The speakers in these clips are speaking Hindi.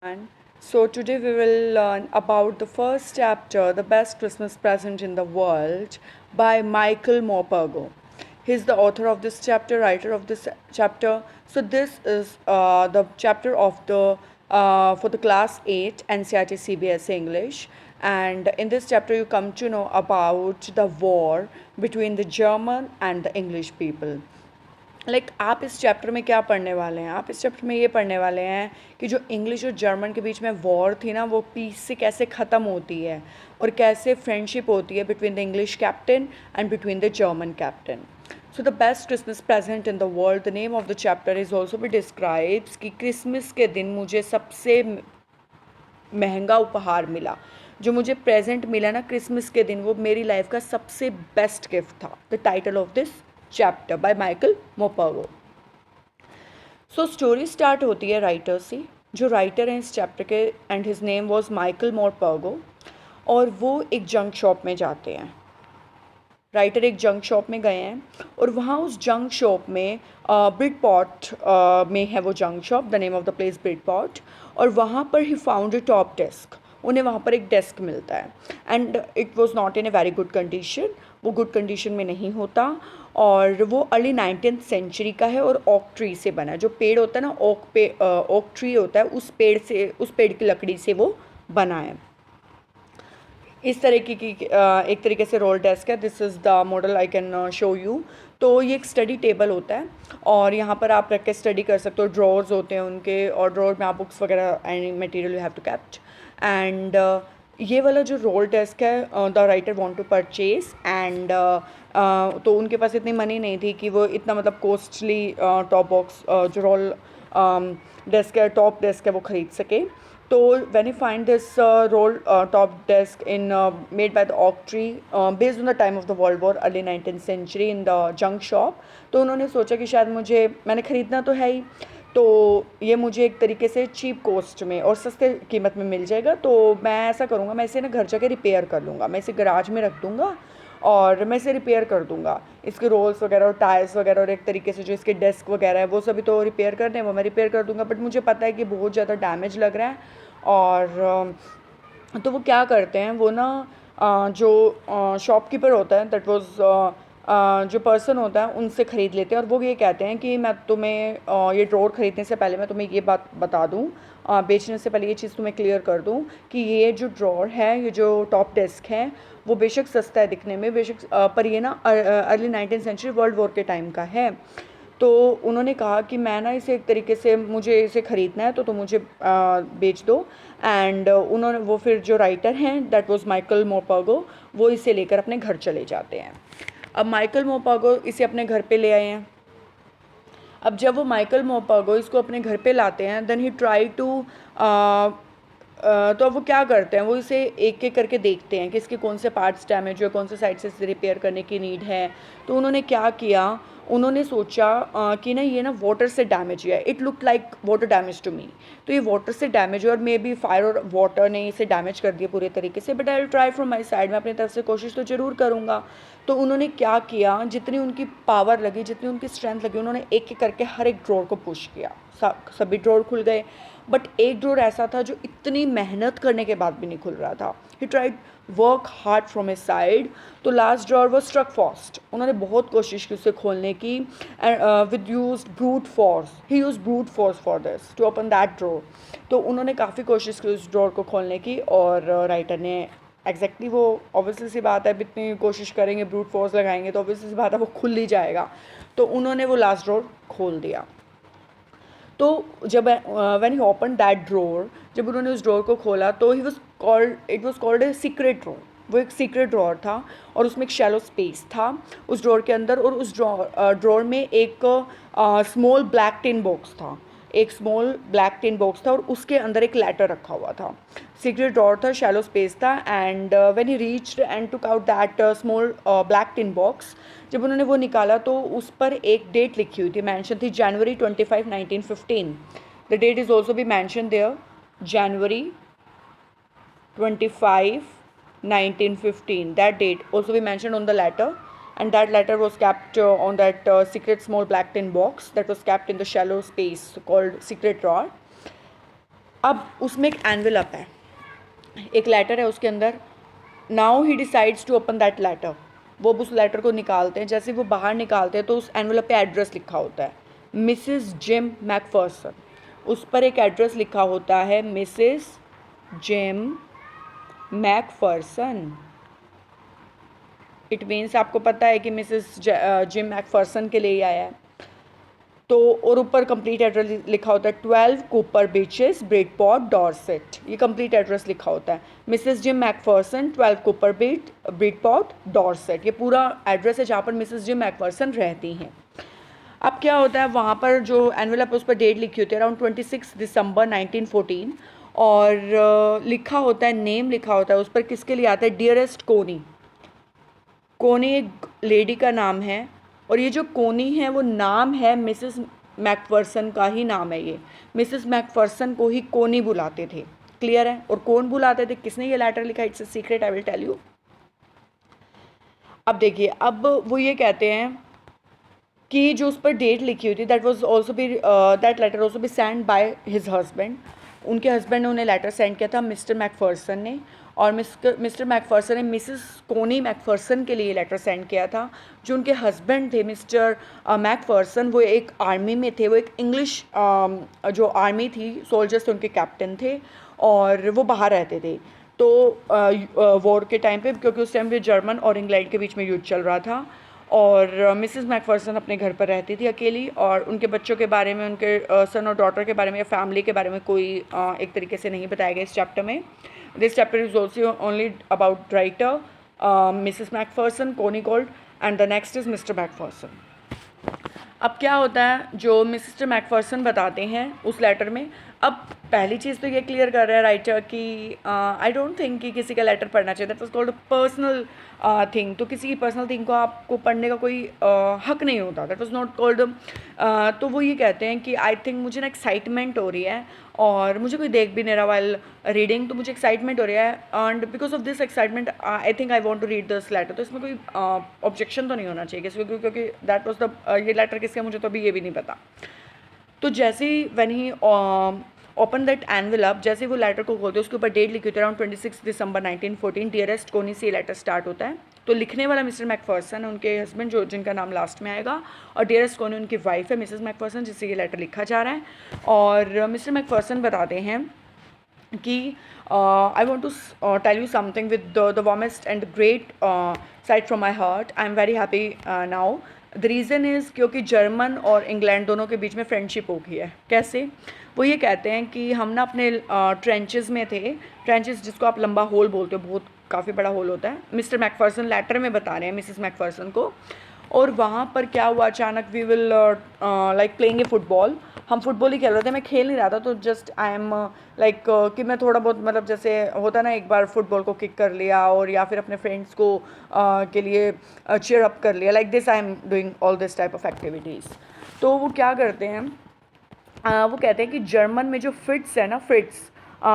And so today we will learn about the first chapter, The Best Christmas Present in the World by Michael Morpurgo. He's the author of this chapter, writer of this chapter. So this is the chapter of the for the class 8 NCERT CBSE English. And in this chapter you come to know about the war between the German and the English people. आप इस चैप्टर में क्या पढ़ने वाले हैं? आप इस चैप्टर में ये पढ़ने वाले हैं कि जो इंग्लिश और जर्मन के बीच में वॉर थी ना, वो पीस से कैसे ख़त्म होती है और कैसे फ्रेंडशिप होती है between the English captain and between the German captain. So the best Christmas present in the world, the name of the chapter is also भी डिस्क्राइब्स कि क्रिसमस के दिन मुझे सबसे महंगा उपहार मिला. जो मुझे प्रेजेंट मिला ना क्रिसमस के दिन, वो मेरी लाइफ का सबसे बेस्ट गिफ्ट था. The title of this chapter by Michael Morpurgo. So story start होती है राइटर से. जो राइटर हैं इस चैप्टर के, and his name was Michael Morpurgo, और वो एक जंक शॉप में जाते हैं. राइटर एक जंक शॉप में गए हैं और वहाँ उस जंक शॉप में ब्रिडपॉट में है वो junk shop, the name of the place Bridport. और वहाँ पर ही फाउंड अ टॉप डेस्क. उन्हें वहाँ पर एक डेस्क मिलता है and it was not in a very good condition. वो गुड कंडीशन में नहीं होता और वो अर्ली 19th सेंचुरी का है और ओक ट्री से बना है. जो पेड़ होता है ना, ओक ट्री होता है, उस पेड़ की लकड़ी से वो बना है. इस तरीके की एक तरीके से रोल डेस्क है. This is the model I can show you. तो ये एक स्टडी टेबल होता है और यहाँ पर आप रख के स्टडी कर सकते हो. ड्रॉर्स होते हैं उनके और ड्रॉर में आप बुक्स वगैरह any material you have to kept. And ये वाला जो रोल डेस्क है the writer want to purchase and तो उनके पास इतनी मनी नहीं थी कि वो इतना मतलब कॉस्टली टॉप बॉक्स जो रोल डेस्क है, टॉप डेस्क है, वो ख़रीद सके. तो when you find this roll top desk in made by the oak tree based on the time of the World War, early 19th century, in the junk shop, तो उन्होंने सोचा कि शायद मैंने ख़रीदना तो है ही, तो ये मुझे एक तरीके से चीप कॉस्ट में और सस्ते कीमत में मिल जाएगा. तो मैं ऐसा करूँगा, मैं इसे ना घर जाके रिपेयर कर लूँगा. मैं इसे गराज में रख दूँगा और मैं इसे रिपेयर कर दूँगा. इसके रोल्स वगैरह और टायर्स वगैरह और एक तरीके से जो इसके डेस्क वगैरह है वो सभी तो रिपेयर करने हैं, वो मैं रिपेयर कर दूँगा. बट मुझे पता है कि बहुत ज़्यादा डैमेज लग रहा है. और तो वो क्या करते हैं, वो ना जो शॉपकीपर होता है, दैट वाज जो पर्सन होता है, उनसे ख़रीद लेते हैं. और वो ये कहते हैं कि मैं तुम्हें ये ड्रॉर ख़रीदने से पहले मैं तुम्हें ये बात बता दूँ, बेचने से पहले ये चीज़ तुम्हें क्लियर कर दूँ कि ये जो ड्रॉर है, ये जो टॉप डेस्क है, वो बेशक सस्ता है दिखने में, बेशक पर ये ना early 19th century world war के टाइम का है. तो उन्होंने कहा कि मैं ना इसे एक तरीके से मुझे इसे ख़रीदना है, तो तुम मुझे बेच दो. एंड वो फिर जो राइटर हैं, दैट वाज माइकल मोपर्गो, वो इसे लेकर अपने घर चले जाते हैं. अब माइकल मोपर्गो इसे अपने घर पे ले आए हैं. अब जब वो माइकल मोपर्गो इसको अपने घर पे लाते हैं, देन ही ट्राई टू तो अब वो क्या करते हैं, वो इसे एक एक करके देखते हैं कि इसके कौन से पार्ट्स डैमेज हुए, कौन से साइड से इसे रिपेयर करने की नीड है. तो उन्होंने क्या किया, उन्होंने सोचा कि ना ये ना वाटर से डैमेज हुआ है. It look like water damage to me. तो ये वाटर से डैमेज हुआ और मे बी फायर और वाटर ने इसे डैमेज कर दिया पूरे तरीके से. But I will try from my side, मैं अपनी तरफ से कोशिश तो ज़रूर करूँगा. तो उन्होंने क्या किया, जितनी उनकी पावर लगी, जितनी उनकी स्ट्रेंथ लगी, उन्होंने एक एक करके हर एक ड्रॉर को पुश किया. सभी ड्रॉर खुल गए. बट एक ड्रॉर ऐसा था जो इतनी मेहनत करने के बाद भी नहीं खुल रहा था. He tried work hard from his side. तो लास्ट ड्रॉर वो स्ट्रक फास्ट. उन्होंने बहुत कोशिश की उसे खोलने की, with use brute force. He use brute force for this to open that drawer. तो उन्होंने काफ़ी कोशिश की उस ड्रॉर को खोलने की और राइटर ने एग्जैक्टली वो ऑब्वियसली सी बात है, अब इतनी कोशिश करेंगे, ब्रूट फोर्स लगाएंगे, तो ऑब्वियसली सी बात है वो खुल ही जाएगा. तो उन्होंने वो लास्ट ड्रॉर खोल दिया. तो जब when he open that drawer, जब उन्होंने उस ड्रॉर को खोला, तो it was called a secret drawer. वो एक सीक्रेट ड्रॉर था और उसमें एक शैलो स्पेस था उस ड्रॉर के अंदर. और उस ड्रॉर में एक स्मॉल ब्लैक टिन बॉक्स था. एक स्मॉल ब्लैक टिन बॉक्स था और उसके अंदर एक लेटर रखा हुआ था. सीक्रेट ड्रॉर था, शैलो स्पेस था. And when he reached and took out that small black tin box, जब उन्होंने वो निकाला तो उस पर एक डेट लिखी हुई थी, मेंशन थी जनवरी 25, 1915. The date is also be mention there, January 25, 1915. That date also be mentioned on the letter, and that letter was kept on that secret small black tin box that was kept in the shallow space called secret drawer. अब उसमें एक एनवेलप है, एक लेटर है उसके अंदर. Now he decides to open that letter. वो उस लेटर को निकालते हैं. जैसे वो बाहर निकालते हैं तो उस एनवेलप पे एड्रेस लिखा होता है, मिसिस जिम मैकफर्सन. उस पर एक एड्रेस लिखा होता है, Mrs Jim Macpherson. It means आपको पता है कि मिसिस जिम मैकफर्सन के लिए ही आया है. तो और ऊपर कंप्लीट एड्रेस लिखा होता है, 12 कूपर बीचेस, ब्रिडपॉट, डॉर्सेट. ये कंप्लीट एड्रेस लिखा होता है, Mrs Jim Macpherson, 12 Cooper Beat, Bridport, Dorset. ये पूरा एड्रेस है जहाँ पर मिसिस जिम मैकफर्सन रहती हैं. अब क्या होता है, वहाँ पर जो एनवेलप है उस पर डेट लिखी होती है, अराउंड 26 दिसंबर 1914. और लिखा होता है, नेम लिखा होता है उस पर. किसके लिए आता है, डियरेस्ट कोनी. कोनी एक लेडी का नाम है. और ये जो कोनी है वो नाम है मिसिस मैकफर्सन का ही नाम है. ये मिसिस मैकफर्सन को ही कोनी बुलाते थे. क्लियर है. और कौन बुलाते थे, किसने ये लेटर लिखा, it's a secret, I will tell you. अब देखिए, अब वो ये कहते हैं कि जो उस पर डेट लिखी हुई थी, that letter also be send by his husband. उनके हस्बैंड ने उन्हें लेटर सेंड किया था, मिस्टर मैकफर्सन ने. और मिस्टर मैकफर्सन ने मिसिस कोनी मैकफर्सन के लिए लेटर सेंड किया था. जो उनके हस्बैंड थे मिस्टर मैकफर्सन, वो एक आर्मी में थे. वो एक इंग्लिश जो आर्मी थी, सोल्जर्स थे, उनके कैप्टन थे. और वो बाहर रहते थे. तो वॉर के टाइम पे, क्योंकि उस टाइम पे जर्मन और इंग्लैंड के बीच में युद्ध चल रहा था. और मिसिस मैकफर्सन अपने घर पर रहती थी अकेली. और उनके बच्चों के बारे में, उनके सन और डॉटर के बारे में या फैमिली के बारे में कोई एक तरीके से नहीं बताया गया इस चैप्टर में. This chapter is also only about writer Mrs Macpherson, Connie Gold, and the next is Mr Macpherson. अब क्या होता है, जो मिस्टर मैकफर्सन बताते हैं उस लेटर में. अब पहली चीज़ तो ये क्लियर कर रहा है राइटर कि आई डोंट थिंक कि किसी का लेटर पढ़ना चाहिए. That was called a personal thing. तो किसी की पर्सनल थिंग को आपको पढ़ने का कोई हक नहीं होता. That was not called. तो वो ये कहते हैं कि आई थिंक मुझे ना एक्साइटमेंट हो रही है और मुझे कोई देख भी नहीं रहा वाइल रीडिंग, तो मुझे एक्साइटमेंट हो रही है. And because of this excitement I think I want to read this letter. तो इसमें कोई ऑब्जेक्शन तो नहीं होना चाहिए किसी को, क्योंकि दैट वाज द ये लेटर किसका मुझे तो अभी ये भी नहीं पता. तो जैसे ही when he open that envelope, जैसे वो लेटर को खोलते हैं, उसके ऊपर डेट लिखी होती है, अराउंड 26 दिसंबर 1914. डियरेस्ट कोनी से लेटर स्टार्ट होता है. तो लिखने वाला मिस्टर मैकफर्सन, उनके हस्बैंड जो जिनका नाम लास्ट में आएगा. और डियरेस्ट कोनी उनकी वाइफ है मिसेस मैकफर्सन, जिससे ये लेटर लिखा जा रहा है. और मिस्टर मैकफर्सन बताते हैं कि I want to tell you something with the warmest and great side from my heart. I am very happy now. The reason is क्योंकि जर्मन और इंग्लैंड दोनों के बीच में फ्रेंडशिप हो गई है. कैसे, वो ये कहते हैं कि हम ना अपने ट्रेंचेस में थे. ट्रेंचेस जिसको आप लंबा होल बोलते हो, बहुत काफ़ी बड़ा होल होता है. मिस्टर मैकफर्सन लेटर में बता रहे हैं मिसिस मैकफर्सन को. और वहाँ पर क्या हुआ, अचानक we will like playing a football. हम फुटबॉल ही खेल रहे थे, मैं खेल नहीं रहा था. तो जस्ट आई एम लाइक कि मैं थोड़ा बहुत, मतलब जैसे होता ना, एक बार फुटबॉल को किक कर लिया और या फिर अपने फ्रेंड्स को के लिए चीयर अप कर लिया. Like this I am doing all this type of activities. तो वो क्या करते हैं, वो कहते हैं कि जर्मन में जो फ्रिट्स है ना,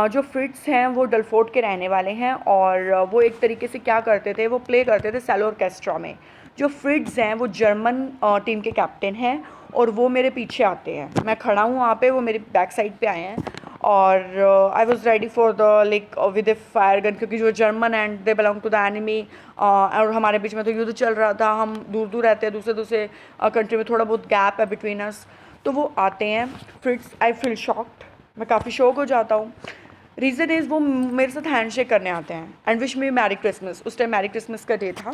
जो फ्रिट्स हैं वो डलफोर्ट के रहने वाले हैं. और वो एक तरीके से क्या करते थे, वो प्ले करते थे सेलो ऑर्केस्ट्रा में. जो फ्रिट्स हैं वो जर्मन टीम के कैप्टन हैं. और वो मेरे पीछे आते हैं, मैं खड़ा हूँ वहाँ पे, वो मेरी बैक साइड पे आए हैं. और I was ready for the like with a fire gun, क्योंकि जो German and they belong to the enemy. और हमारे बीच में तो युद्ध चल रहा था. हम दूर दूर रहते हैं दूसरे कंट्री में, थोड़ा बहुत गैप है बिटवीन अस. तो वो आते हैं फ्रिट्स. आई फील शॉक्ड, मैं काफ़ी शॉक हो जाता हूँ. रीज़न इज़ वो मेरे साथ हैंडशेक करने आते हैं and wish me merry Christmas. उस टाइम मैरी क्रिसमस का डे था.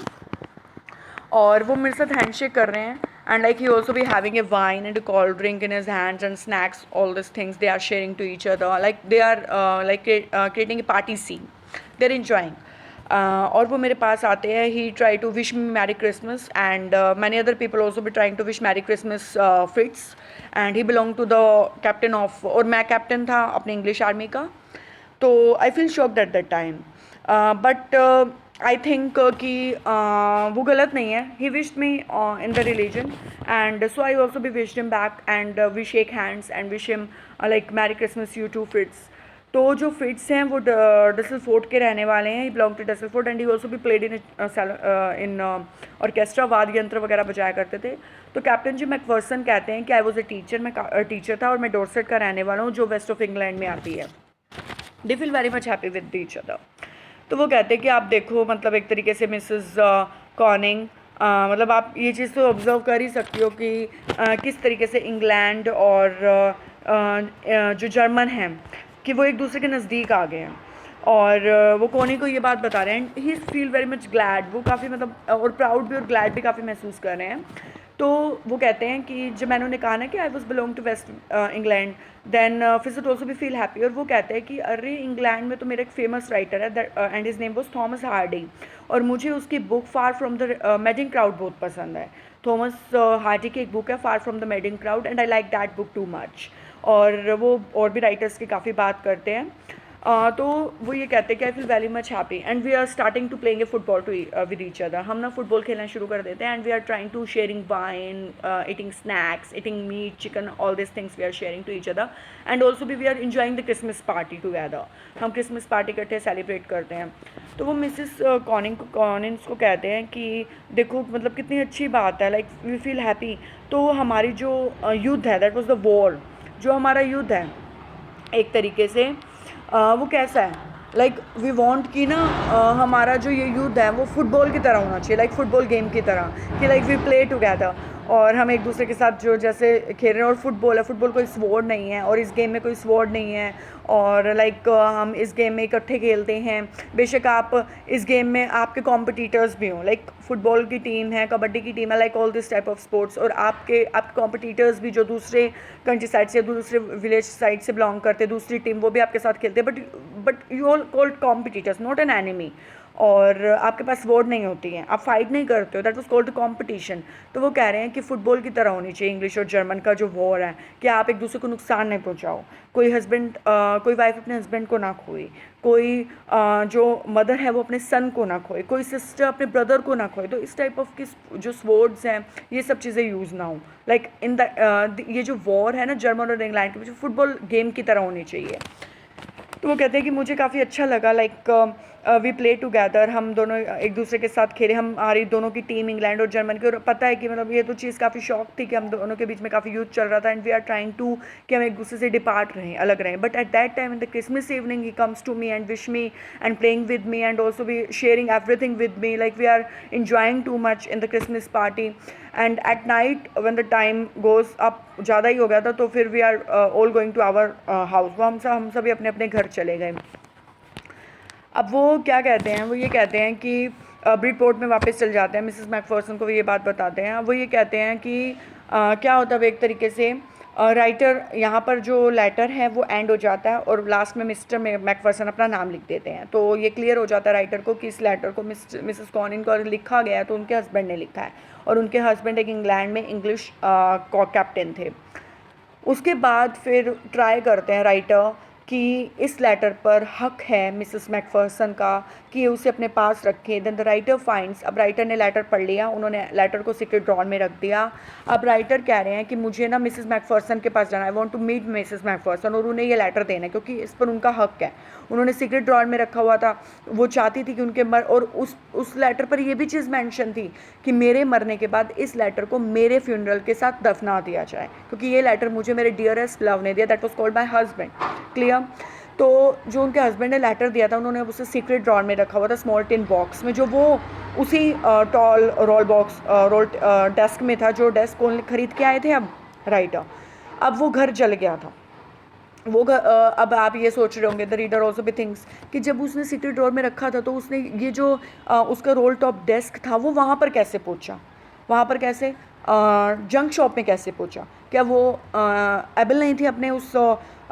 और वो मेरे साथ हैंडशेक कर रहे हैं. And like he also be having a wine and cold drink in his hands and snacks, all this things they are sharing to each other. Like they are like creating a party scene, they are enjoying. और वो मेरे पास आते हैं. He try to wish me merry Christmas and many other people also be trying to wish merry Christmas Fritz. And he belong to the captain of, और मैं कैप्टन था अपने इंग्लिश आर्मी का. तो I feel shocked at that time. But I think कि वो गलत नहीं है. He wished me in the religion and so I also be wished him back and we shake hands and wish him like merry Christmas you to Fritz. तो जो फ्रिट्स हैं वो डसलफोर्ट के रहने वाले हैं. He belong to Dusseldorf and he also भी प्लेड इन ऑर्केस्ट्रा, वाद्य यंत्र वगैरह बजाया करते थे. तो कैप्टन जी मैकफर्सन कहते हैं कि आई वॉज ए टीचर, मैं टीचर था और मैं डॉर्सेट का रहने वाला हूँ, जो वेस्ट ऑफ इंग्लैंड में आती है. They feel very much happy with each other. तो वो कहते हैं कि आप देखो मतलब एक तरीके से मिसेस कॉनिंग मतलब आप ये चीज़ तो ऑब्ज़र्व कर ही सकती हो कि किस तरीके से इंग्लैंड और जो जर्मन हैं कि वो एक दूसरे के नज़दीक आ गए हैं। और वो कोनी को ये बात बता रहे हैं, ही फील वेरी मच ग्लैड, वो काफ़ी मतलब और प्राउड भी और ग्लैड भी काफ़ी महसूस कर रहे हैं। तो वो कहते हैं कि जब मैंने उन्हें कहा ना कि I was belong to west England, then Fritz also भी फील हैप्पी। और वो कहते हैं कि अरे इंग्लैंड में तो मेरा एक फेमस राइटर है and his name was Thomas Hardy, और मुझे उसकी book far from the madding crowd बहुत पसंद है। थॉमस हार्डी की एक बुक है far from the madding crowd and I like that book too much. और वो और भी राइटर्स की काफ़ी बात करते हैं। तो वो ये कहते हैं कि I feel very much happy and we are starting to playing a football to with each other. हम ना फुटबॉल खेलना शुरू कर देते हैं and we are trying to sharing wine, eating snacks, eating meat, chicken, all this things we are sharing to each other and also भी we are enjoying the Christmas party together. हम क्रिसमस पार्टी इकट्ठे सेलिब्रेट करते हैं। तो वो मिसिस कॉनिंस को कहते हैं कि देखो मतलब कितनी अच्छी बात है, लाइक वी फील हैप्पी। तो हमारी जो युद्ध है, दैट वॉज द वॉर, जो हमारा युद्ध है एक तरीके से वो कैसा है, लाइक वी वांट कि ना हमारा जो ये युद्ध है वो फुटबॉल की तरह होना चाहिए, लाइक फुटबॉल गेम की तरह कि लाइक वी प्ले टुगेदर और हम एक दूसरे के साथ जो जैसे खेल रहे हैं। और फुटबॉल है, फुटबॉल कोई स्वॉर्ड नहीं है और इस गेम में कोई स्वॉर्ड नहीं है और लाइक हम इस गेम में इकट्ठे खेलते हैं। बेशक आप इस गेम में आपके कॉम्पिटिटर्स भी हों, लाइक फुटबॉल की टीम है, कबड्डी की टीम है, like all this type of sports, और आपके कॉम्पिटिटर्स भी जो दूसरे कंट्री साइड से, दूसरे विलेज साइड से बिलोंग करते हैं, दूसरी टीम, वो भी आपके साथ खेलते हैं। But you all called competitors, not an enemy. और आपके पास वोट नहीं होती हैं, आप फाइट नहीं करते हो, दैट वॉज कॉल्ड कॉम्पिटिशन। तो वो कह रहे हैं कि फ़ुटबॉल की तरह होनी चाहिए इंग्लिश और जर्मन का जो वॉर है, कि आप एक दूसरे को नुकसान नहीं पहुंचाओ। कोई वाइफ अपने हस्बैंड को ना खोए, कोई जो मदर है वो अपने सन को ना खोए, कोई सिस्टर अपने ब्रदर को ना खोए। तो इस टाइप ऑफ किस जो स्वर्ड्स हैं ये सब चीज़ें यूज़ ना हो, लाइक इन द ये जो वॉर है ना जर्मन और इंग्लैंड के बीच, फुटबॉल गेम की तरह होनी चाहिए। तो वो कहते हैं कि मुझे काफ़ी अच्छा लगा, लाइक वी प्ले टुगेदर, हम दोनों एक दूसरे के साथ खेले, हमारी दोनों की टीम इंग्लैंड और जर्मन की। और पता है कि मतलब ये तो चीज़ काफ़ी शौक थी कि हम दोनों के बीच में काफ़ी यूथ चल रहा था and we are trying to कि हम एक दूसरे से डिपार्ट रहें, अलग रहें। But at that time in the Christmas evening he comes to me and wish me and playing with me and also be sharing everything with me, like we are enjoying too much in the Christmas party. And at night when the time goes up, ज़्यादा ही हो गया था, तो फिर we are all going to our house, वो हम सभी अपने अपने घर चले गए। अब वो क्या कहते हैं, वो ये कहते हैं कि ब्रिडपोर्ट में वापस चल जाते हैं, मिसेस मैकफर्सन को वो ये बात बताते हैं। वो ये कहते हैं कि क्या होता है, एक तरीके से राइटर यहाँ पर जो लेटर है वो एंड हो जाता है और लास्ट में मिस्टर मैकफर्सन अपना नाम लिख देते हैं। तो ये क्लियर हो जाता है राइटर को कि इस लेटर को मिसेस कॉनिन को लिखा गया है तो उनके हस्बैंड ने लिखा है, और उनके हस्बैंड एक इंग्लैंड में इंग्लिश कैप्टन थे। उसके बाद फिर ट्राई करते हैं राइटर कि इस लेटर पर हक है मिसेस मैकफर्सन का कि उसे अपने पास रखें। देन द राइटर फाइंड्स, अब राइटर ने लेटर पढ़ लिया, उन्होंने लेटर को सीक्रेट ड्रॉर में रख दिया। अब राइटर कह रहे हैं कि मुझे ना मिसेस मैकफर्सन के पास जाना, I want to meet Mrs Macpherson, और उन्हें ये लेटर देना है क्योंकि इस पर उनका हक है। उन्होंने सीक्रेट ड्रॉर में रखा हुआ था, वो चाहती थी कि उनके और उस लेटर पर ये भी चीज़ मेंशन थी कि मेरे मरने के बाद इस लेटर को मेरे फ्यूनरल के साथ दफना दिया जाए, क्योंकि ये लेटर मुझे मेरे डियरेस्ट लव ने दिया, that was called my husband. Clear? तो जो उनके हस्बैंड ने लेटर दिया था उन्होंने उसे सीक्रेट ड्रॉर में रखा हुआ था, स्मॉल टिन बॉक्स में, जो वो उसी टॉल रोल डेस्क में था, जो डेस्क कौन खरीद के आए थे अब राइटर। अब वो घर जल गया था, वो अब आप ये सोच रहे होंगे, द रीडर ऑल्सो भी थिंक्स, कि जब उसने सीक्रेट ड्रॉर में रखा था तो उसने ये जो उसका रोल टॉप डेस्क था वो वहाँ पर कैसे पहुँचा, वहाँ पर कैसे जंक शॉप में कैसे पहुँचा? क्या वो एबल नहीं थी अपने उस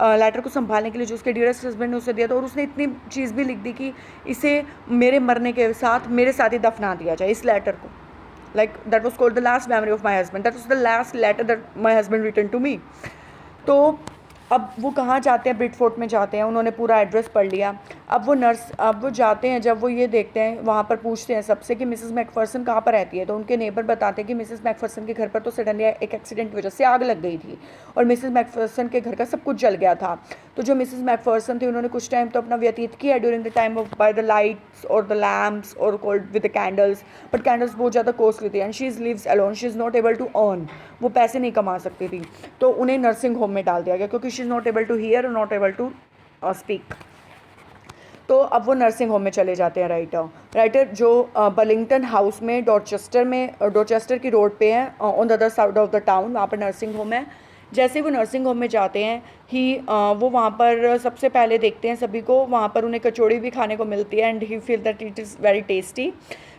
लेटर को संभालने के लिए जो उसके डियरेस्ट हस्बैंड ने उसे दिया था? और उसने इतनी चीज़ भी लिख दी कि इसे मेरे मरने के साथ मेरे साथ ही दफना दिया जाए, इस लेटर को। Like that was called the last memory of my husband, that was the last letter that my husband written to me. तो अब वो कहाँ जाते हैं, ब्रिडफोर्ट में जाते हैं, उन्होंने पूरा एड्रेस पढ़ लिया। अब वो जाते हैं, जब वो ये देखते हैं वहाँ पर पूछते हैं सबसे कि मिसेस मैकफर्सन कहाँ पर रहती है, तो उनके नेबर बताते हैं कि मिसेस मैकफर्सन के घर पर तो सडनली एक एक्सीडेंट की वजह से आग लग गई थी और मिसेस मैकफर्सन के घर का सब कुछ जल गया था। तो जो मिसेस मैकफर्सन थी उन्होंने कुछ टाइम तो अपना व्यतीत किया during the time of by the lights और द लैम्प्स और cold with the candles, but candles बहुत ज़्यादा कॉस्टली थी and she is lives alone, she is not able to earn, वो पैसे नहीं कमा सकती थी। तो उन्हें नर्सिंग होम में डाल दिया गया क्योंकि she is not able to hear और नॉट एबल टू स्पीक। तो अब वो नर्सिंग होम में चले जाते हैं राइटर जो बलिंगटन हाउस में डॉर्चेस्टर की रोड पे है, on the other side of the town, वहाँ पर नर्सिंग होम है। जैसे वो नर्सिंग होम में जाते हैं वो वहाँ पर सबसे पहले देखते हैं सभी को, वहाँ पर उन्हें कचौड़ी भी खाने को मिलती है and he feel that it is very tasty.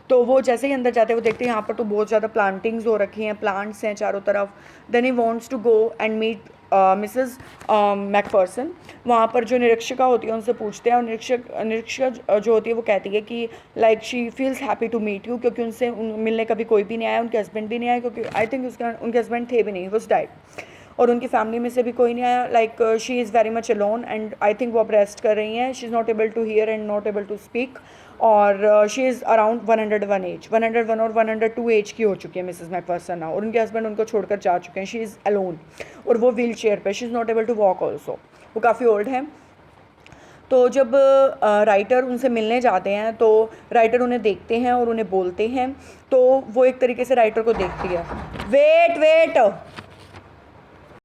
तो वो जैसे ही अंदर जाते हैं वो देखते हैं यहाँ पर तो बहुत ज़्यादा प्लांटिंग्स हो रखी हैं, प्लांट्स हैं चारों तरफ। Then he wants to go and meet Mrs Macpherson. वहाँ पर जो निरीक्षिका होती है उनसे पूछते हैं, और निरीक्षक जो होती है वो कहती है कि like she feels happy to meet you, क्योंकि उनसे मिलने कभी कोई भी नहीं आया, उनके हस्बैंड भी नहीं आए, क्योंकि आई थिंक उनके हस्बैंड थे भी नहीं, वॉज डाइड, और उनकी फैमिली में से भी कोई नहीं आया। Like she is very much alone and I think वो अब रेस्ट कर रही हैं। She is not able to hear and not able to speak, और शी इज़ अराउंड 101 और 102 एज की हो चुकी है मिसेस मैकफर्सन नाउ, और उनके हस्बैंड उनको छोड़कर जा चुके हैं। शी इज़ अलोन और वो व्हील चेयर पर, she is not able to walk also, वो काफ़ी ओल्ड हैं। तो जब राइटर उनसे मिलने जाते हैं तो राइटर उन्हें देखते हैं और उन्हें बोलते हैं, तो वो एक तरीके से राइटर को देखती है। वेट